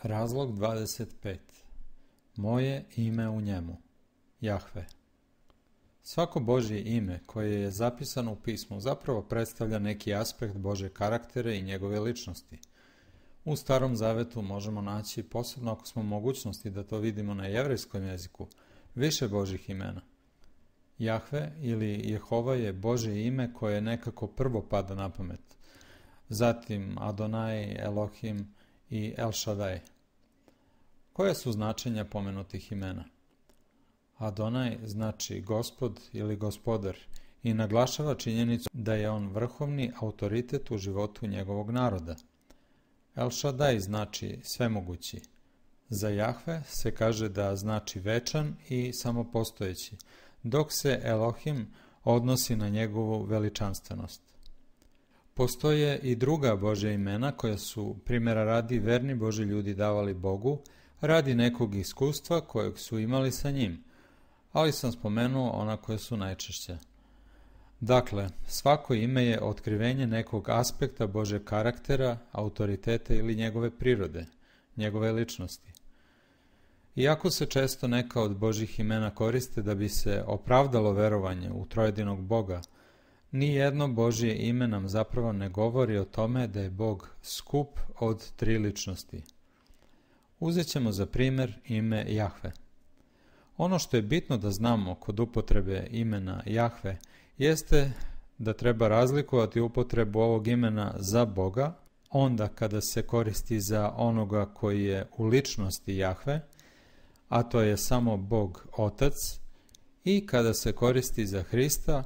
Razlog 25. Moje ime u njemu. Jahve. Svako Božje ime koje je zapisano u pismu zapravo predstavlja neki aspekt Božje karaktera i njegove ličnosti. U Starom Zavetu možemo naći, posebno ako smo u mogućnosti da to vidimo na jevrejskom jeziku, više Božjih imena. Jahve ili Jehova je Božje ime koje nekako prvo pada na pamet. Zatim Adonai, Elohim i El Shaddai. Koje su značenja pomenutih imena? Adonai znači gospod ili gospodar i naglašava činjenicu da je on vrhovni autoritet u životu njegovog naroda. El Shaddai znači svemogući. Za Jahve se kaže da znači večan i samopostojeći, dok se Elohim odnosi na njegovu veličanstvenost. Postoje i druga Božja imena koja su, primjera radi, verni Božji ljudi davali Bogu radi nekog iskustva kojeg su imali sa njim, ali sam spomenuo ona koja su najčešća. Dakle, svako ime je otkrivenje nekog aspekta Božjeg karaktera, autoriteta ili njegove prirode, njegove ličnosti. Iako se često neka od Božjih imena koriste da bi se opravdalo verovanje u trojedinog Boga, nijedno Božje ime nam zapravo ne govori o tome da je Bog skup od tri ličnosti. Uzet ćemo za primjer ime Jahve. Ono što je bitno da znamo kod upotrebe imena Jahve jeste da treba razlikovati upotrebu ovog imena za Boga, onda kada se koristi za onoga koji je u ličnosti Jahve, a to je samo Bog Otac, i kada se koristi za Hrista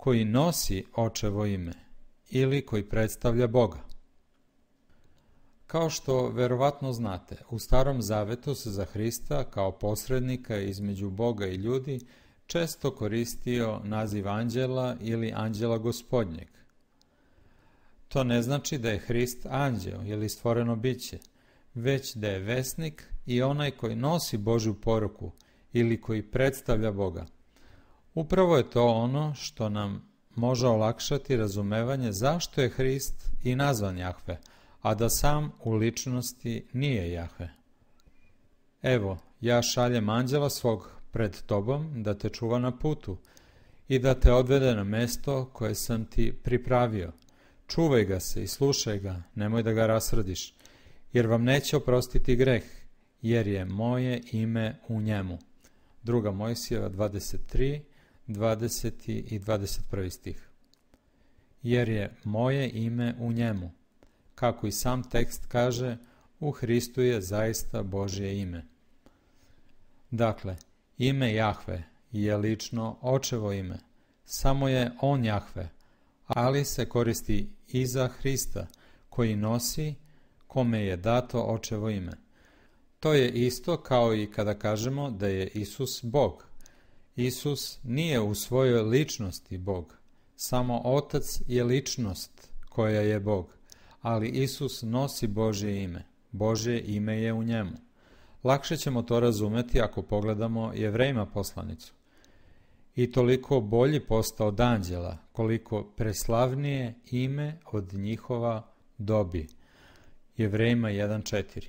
koji nosi Očevo ime ili koji predstavlja Boga. Kao što verovatno znate, u Starom Zavetu se za Hrista kao posrednika između Boga i ljudi često koristio naziv anđela ili anđela gospodnjeg. To ne znači da je Hrist anđeo ili stvoreno biće, već da je vesnik i onaj koji nosi Božju poruku ili koji predstavlja Boga. Upravo je to ono što nam može olakšati razumevanje zašto je Hrist i nazvan Jahve, a da sam u ličnosti nije Jahve. Evo, ja šaljem anđela svog pred tobom da te čuva na putu i da te odvede na mesto koje sam ti pripravio. Čuvaj ga se i slušaj ga, nemoj da ga rasrdiš, jer vam neće oprostiti greh, jer je moje ime u njemu. 2. Mojsijeva 23, 20. i 21. stih. Jer je moje ime u njemu. Kako i sam tekst kaže, u Hristu je zaista Božje ime. Dakle, ime Jahve je lično Očevo ime. Samo je on Jahve, ali se koristi i za Hrista, koji nosi, kome je dato Očevo ime. To je isto kao i kada kažemo da je Isus Bog. Isus nije u svojoj ličnosti Bog. Samo Otac je ličnost koja je Bog, ali Isus nosi Božje ime. Božje ime je u njemu. Lakše ćemo to razumeti ako pogledamo Jevrejima poslanicu. I toliko bolji postao od anđela, koliko preslavnije ime od njihova dobi. Jevrejima 1.4.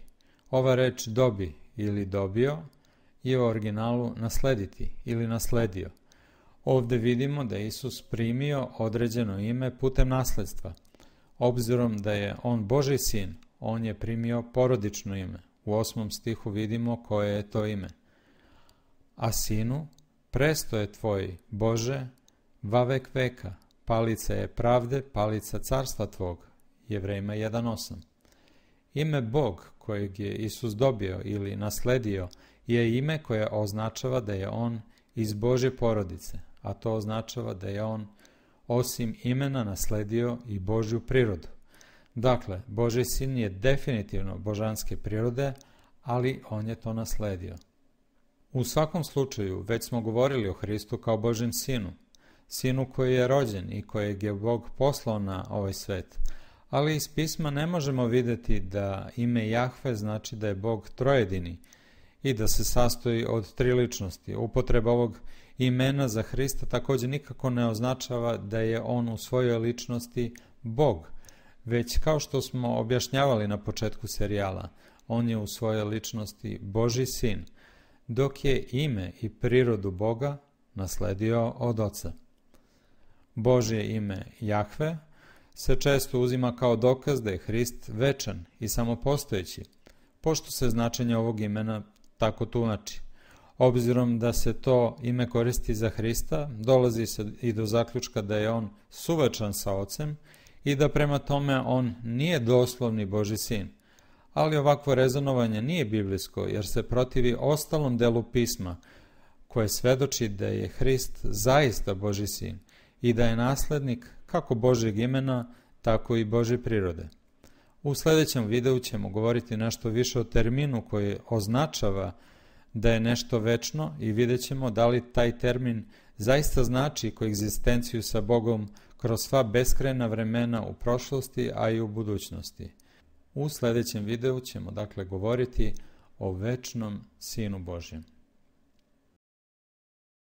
Ova reč dobi ili dobio je u originalu naslediti ili nasledio. Ovdje vidimo da je Isus primio određeno ime putem nasledstva. Obzirom da je on Božji sin, on je primio porodično ime. U 8. stihu vidimo koje je to ime. A sinu, presto je tvoj, Bože, vavek veka, palica je pravde, palica carstva tvog. Jevrejima 1.8. Ime Bog kojeg je Isus dobio ili nasledio je ime koje označava da je on iz Božje porodice, a to označava da je on osim imena nasledio i Božju prirodu. Dakle, Božji sin je definitivno božanske prirode, ali on je to nasledio. U svakom slučaju, već smo govorili o Hristu kao Božjem sinu, sinu koji je rođen i kojeg je Bog poslao na ovaj svet, ali iz pisma ne možemo vidjeti da ime Jahve znači da je Bog trojedini i da se sastoji od tri ličnosti. Upotreba ovog imena za Hrista također nikako ne označava da je on u svojoj ličnosti Bog, već kao što smo objašnjavali na početku serijala, on je u svojoj ličnosti Božji sin, dok je ime i prirodu Boga nasledio od Oca. Božje ime Jahve se često uzima kao dokaz da je Hrist večan i samopostojeći, pošto se značenje ovog imena tako tumači. Obzirom da se to ime koristi za Hrista, dolazi se i do zaključka da je on suvečan sa Ocem i da prema tome on nije doslovni Božji sin. Ali ovakvo rezonovanje nije biblijsko, jer se protivi ostalom delu pisma, koje svedoči da je Hrist zaista Božji sin i da je naslednik kako Božjeg imena, tako i Božje prirode. U sljedećem videu ćemo govoriti nešto više o terminu koji označava da je nešto večno i vidjet ćemo da li taj termin zaista znači koegzistenciju sa Bogom kroz sva beskrajna vremena u prošlosti, a i u budućnosti. U sljedećem videu ćemo dakle govoriti o večnom Sinu Božjem.